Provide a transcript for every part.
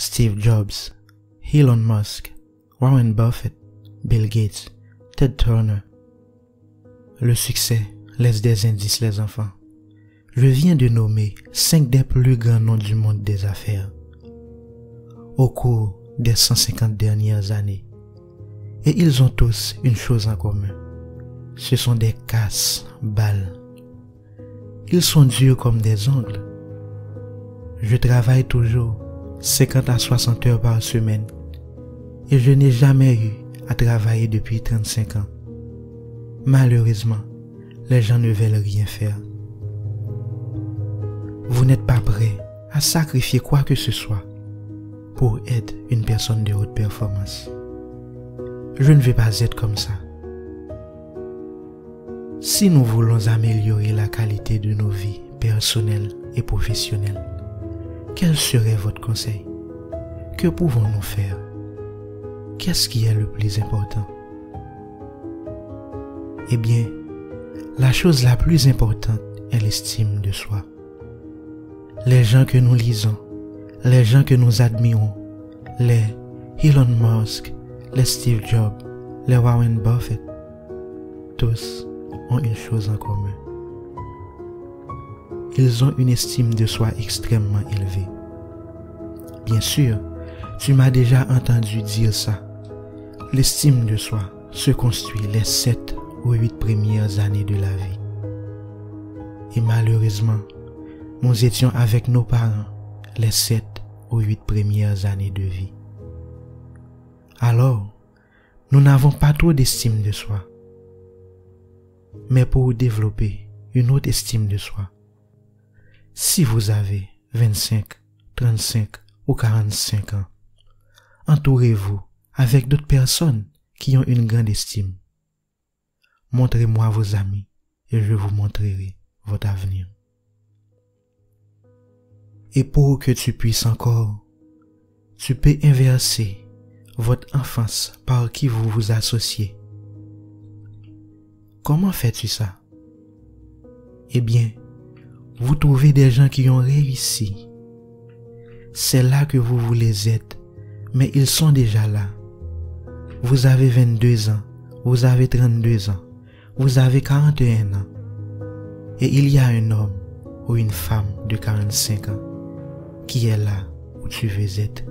Steve Jobs, Elon Musk, Warren Buffett, Bill Gates, Ted Turner. Le succès laisse des indices, les enfants. Je viens de nommer 5 des plus grands noms du monde des affaires au cours des 150 dernières années. Et ils ont tous une chose en commun. Ce sont des casse-balles. Ils sont durs comme des ongles. Je travaille toujours 50 à 60 heures par semaine et je n'ai jamais eu à travailler depuis 35 ans. Malheureusement, les gens ne veulent rien faire. Vous n'êtes pas prêt à sacrifier quoi que ce soit pour être une personne de haute performance. Je ne vais pas être comme ça. Si nous voulons améliorer la qualité de nos vies personnelles et professionnelles, quel serait votre conseil? Que pouvons-nous faire? Qu'est-ce qui est le plus important? Eh bien, la chose la plus importante est l'estime de soi. Les gens que nous lisons, les gens que nous admirons, les Elon Musk, les Steve Jobs, les Warren Buffett, tous ont une chose en commun. Ils ont une estime de soi extrêmement élevée. Bien sûr, tu m'as déjà entendu dire ça. L'estime de soi se construit les 7 ou 8 premières années de la vie. Et malheureusement, nous étions avec nos parents les 7 ou 8 premières années de vie. Alors, nous n'avons pas trop d'estime de soi. Mais pour développer une haute estime de soi, si vous avez 25, 35 ou 45 ans, entourez-vous avec d'autres personnes qui ont une grande estime. Montrez-moi vos amis et je vous montrerai votre avenir. Et pour que tu puisses encore, tu peux inverser votre enfance par qui vous vous associez. Comment fais-tu ça? Eh bien, vous trouvez des gens qui ont réussi. C'est là que vous voulez être, mais ils sont déjà là. Vous avez 22 ans, vous avez 32 ans, vous avez 41 ans. Et il y a un homme ou une femme de 45 ans qui est là où tu veux être.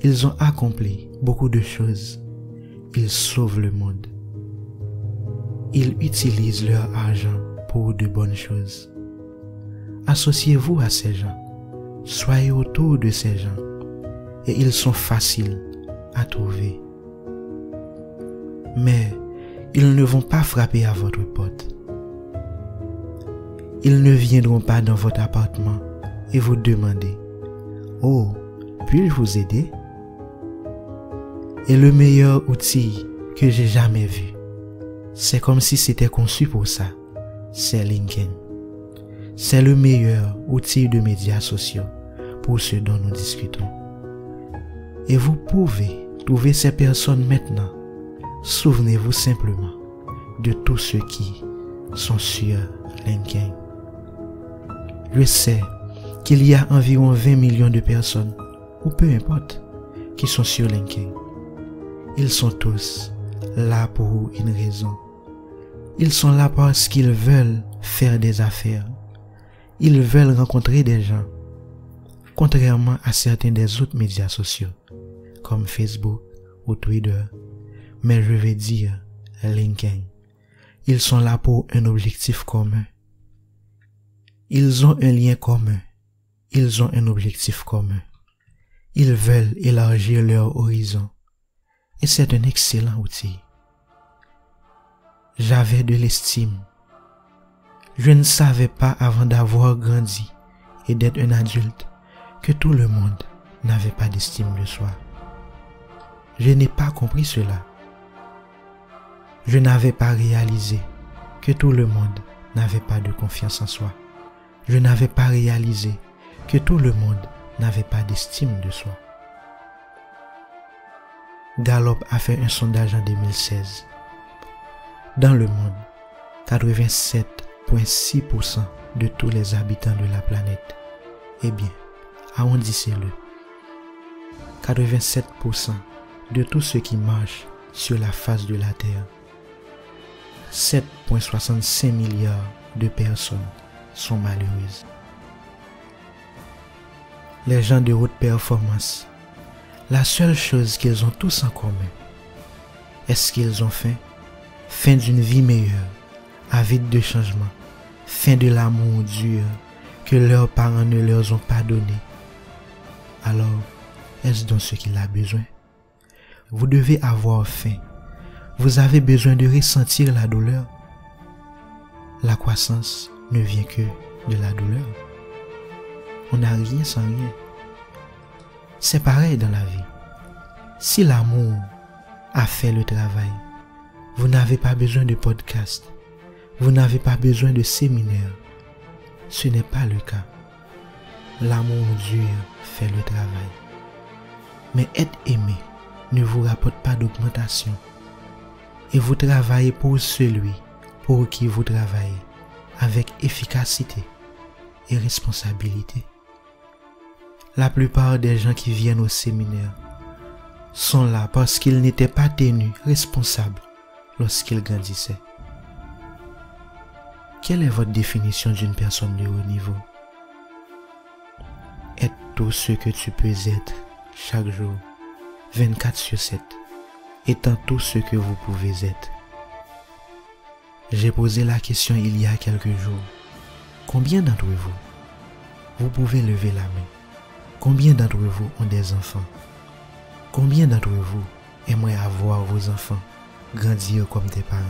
Ils ont accompli beaucoup de choses. Ils sauvent le monde. Ils utilisent leur argent pour de bonnes choses. Associez-vous à ces gens. Soyez autour de ces gens. Et ils sont faciles à trouver. Mais ils ne vont pas frapper à votre porte. Ils ne viendront pas dans votre appartement et vous demander « Oh, puis-je vous aider ?» Et le meilleur outil que j'ai jamais vu, c'est comme si c'était conçu pour ça, c'est LinkedIn. C'est le meilleur outil de médias sociaux pour ce dont nous discutons. Et vous pouvez trouver ces personnes maintenant. Souvenez-vous simplement de tous ceux qui sont sur LinkedIn. Je sais qu'il y a environ 20 millions de personnes, ou peu importe, qui sont sur LinkedIn. Ils sont tous là pour une raison. Ils sont là parce qu'ils veulent faire des affaires. Ils veulent rencontrer des gens. Contrairement à certains des autres médias sociaux, comme Facebook ou Twitter. Mais je vais dire LinkedIn. Ils sont là pour un objectif commun. Ils ont un lien commun. Ils ont un objectif commun. Ils veulent élargir leur horizon. Et c'est un excellent outil. J'avais de l'estime. Je ne savais pas avant d'avoir grandi et d'être un adulte que tout le monde n'avait pas d'estime de soi. Je n'ai pas compris cela. Je n'avais pas réalisé que tout le monde n'avait pas de confiance en soi. Je n'avais pas réalisé que tout le monde n'avait pas d'estime de soi. Gallup a fait un sondage en 2016. Dans le monde, 87,6% de tous les habitants de la planète, eh bien, arrondissez-le. 87% de tous ceux qui marchent sur la face de la Terre, 7,65 milliards de personnes sont malheureuses. Les gens de haute performance, la seule chose qu'ils ont tous en commun, est-ce qu'ils ont faim? Fin d'une vie meilleure, avide de changement, fin de l'amour dur que leurs parents ne leur ont pas donné. Alors, est-ce donc ce qu'il a besoin? Vous devez avoir faim. Vous avez besoin de ressentir la douleur. La croissance ne vient que de la douleur. On n'a rien sans rien. C'est pareil dans la vie. Si l'amour a fait le travail, vous n'avez pas besoin de podcast. Vous n'avez pas besoin de séminaire. Ce n'est pas le cas. L'amour dur fait le travail. Mais être aimé ne vous rapporte pas d'augmentation. Et vous travaillez pour celui pour qui vous travaillez avec efficacité et responsabilité. La plupart des gens qui viennent au séminaire sont là parce qu'ils n'étaient pas tenus responsables lorsqu'ils grandissaient. Quelle est votre définition d'une personne de haut niveau? Être tout ce que tu peux être chaque jour, 24/7, étant tout ce que vous pouvez être. J'ai posé la question il y a quelques jours. Combien d'entre vous pouvez lever la main? Combien d'entre vous ont des enfants? Combien d'entre vous aimeraient avoir vos enfants grandir comme des parents?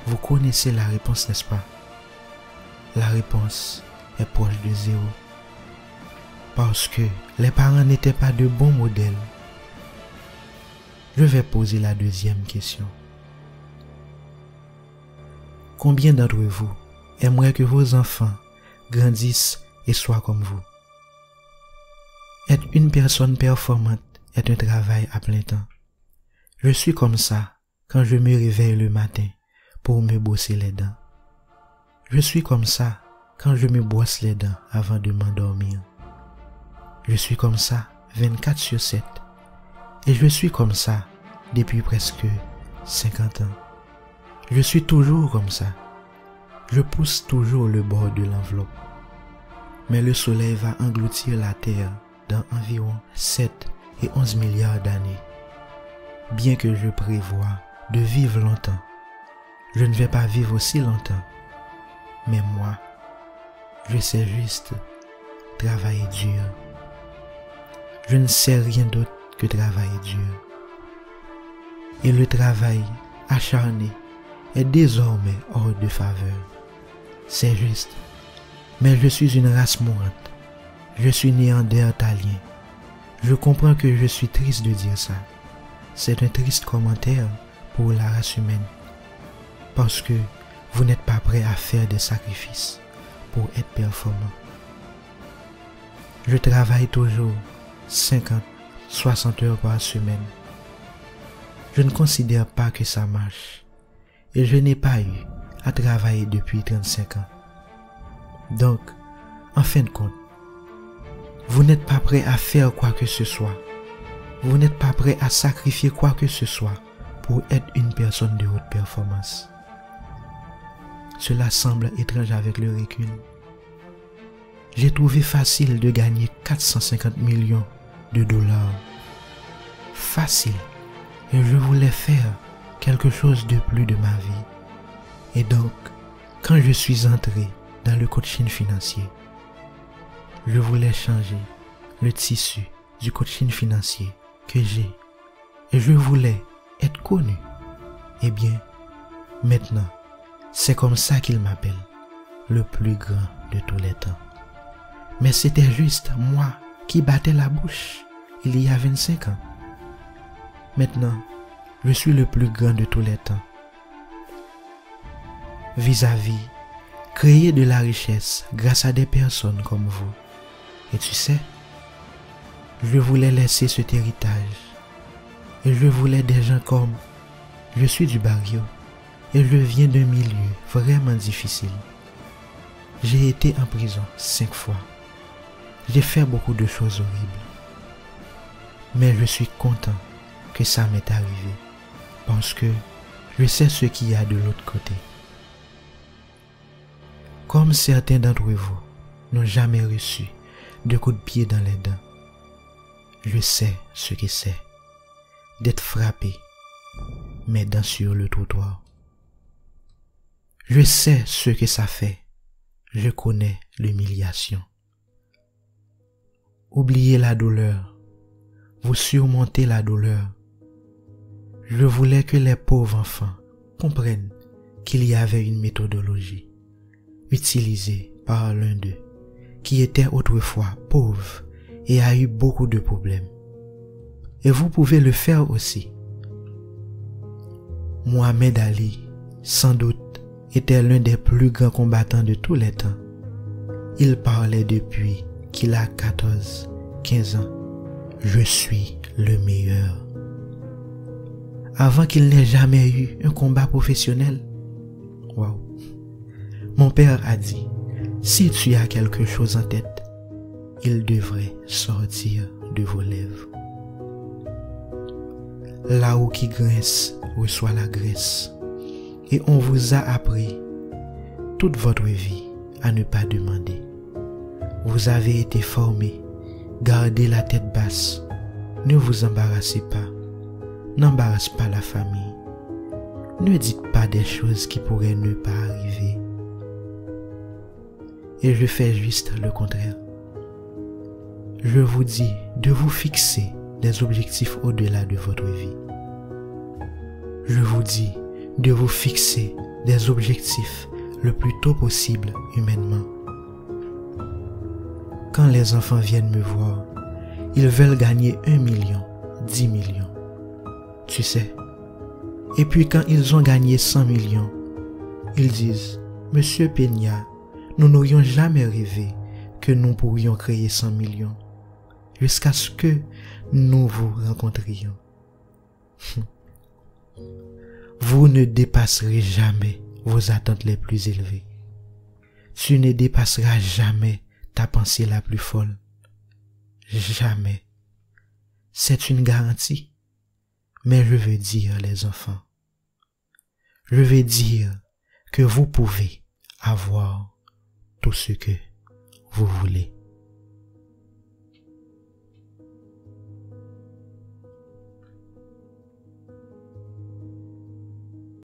Vous connaissez la réponse, n'est-ce pas? La réponse est proche de 0. Parce que les parents n'étaient pas de bons modèles. Je vais poser la deuxième question. Combien d'entre vous aimeraient que vos enfants grandissent et soient comme vous? Être une personne performante est un travail à plein temps. Je suis comme ça quand je me réveille le matin pour me brosser les dents. Je suis comme ça quand je me brosse les dents avant de m'endormir. Je suis comme ça 24/7 et je suis comme ça depuis presque 50 ans. Je suis toujours comme ça. Je pousse toujours le bord de l'enveloppe. Mais le soleil va engloutir la terre dans environ 7 et 11 milliards d'années. Bien que je prévoie de vivre longtemps, je ne vais pas vivre aussi longtemps. Mais moi, je sais juste travailler dur. Je ne sais rien d'autre que travailler dur. Et le travail acharné est désormais hors de faveur. C'est juste. Mais je suis une race mourante. Je suis néandertalien. Je comprends que je suis triste de dire ça. C'est un triste commentaire pour la race humaine. Parce que vous n'êtes pas prêt à faire des sacrifices pour être performant. Je travaille toujours 50, 60 heures par semaine. Je ne considère pas que ça marche. Et je n'ai pas eu à travailler depuis 35 ans. Donc, en fin de compte, vous n'êtes pas prêt à faire quoi que ce soit. Vous n'êtes pas prêt à sacrifier quoi que ce soit pour être une personne de haute performance. Cela semble étrange avec le recul. J'ai trouvé facile de gagner 450 millions de dollars. Facile. Et je voulais faire quelque chose de plus de ma vie. Et donc, quand je suis entré dans le coaching financier, je voulais changer le tissu du coaching financier que j'ai. Et je voulais être connu. Eh bien, maintenant, c'est comme ça qu'il m'appelle, le plus grand de tous les temps. Mais c'était juste moi qui battais la bouche il y a 25 ans. Maintenant, je suis le plus grand de tous les temps. Vis-à-vis, créer de la richesse grâce à des personnes comme vous. Et tu sais, je voulais laisser cet héritage. Et je voulais des gens comme... Je suis du barrio. Et je viens d'un milieu vraiment difficile. J'ai été en prison 5 fois. J'ai fait beaucoup de choses horribles. Mais je suis content que ça m'est arrivé parce que je sais ce qu'il y a de l'autre côté. Comme certains d'entre vous n'ont jamais reçu de coups de pied dans les dents, je sais ce que c'est d'être frappé, mes dents sur le trottoir. Je sais ce que ça fait. Je connais l'humiliation. Oubliez la douleur. Vous surmontez la douleur. Je voulais que les pauvres enfants comprennent qu'il y avait une méthodologie utilisée par l'un d'eux qui était autrefois pauvre et a eu beaucoup de problèmes. Et vous pouvez le faire aussi. Mohamed Ali, sans doute, était l'un des plus grands combattants de tous les temps. Il parlait depuis qu'il a 14, 15 ans. Je suis le meilleur. Avant qu'il n'ait jamais eu un combat professionnel. Waouh. Mon père a dit, si tu as quelque chose en tête, il devrait sortir de vos lèvres. Là-haut qui grince reçoit la graisse. Et on vous a appris toute votre vie à ne pas demander. Vous avez été formé. Gardez la tête basse. Ne vous embarrassez pas. N'embarrasse pas la famille. Ne dites pas des choses qui pourraient ne pas arriver. Et je fais juste le contraire. Je vous dis de vous fixer des objectifs au-delà de votre vie. Je vous dis de vous fixer des objectifs le plus tôt possible humainement. Quand les enfants viennent me voir, ils veulent gagner 1 million, 10 millions. Tu sais. Et puis quand ils ont gagné 100 millions, ils disent, Monsieur Peña, nous n'aurions jamais rêvé que nous pourrions créer 100 millions jusqu'à ce que nous vous rencontrions. Vous ne dépasserez jamais vos attentes les plus élevées. Tu ne dépasseras jamais ta pensée la plus folle. Jamais. C'est une garantie. Mais je veux dire, les enfants, je veux dire que vous pouvez avoir tout ce que vous voulez.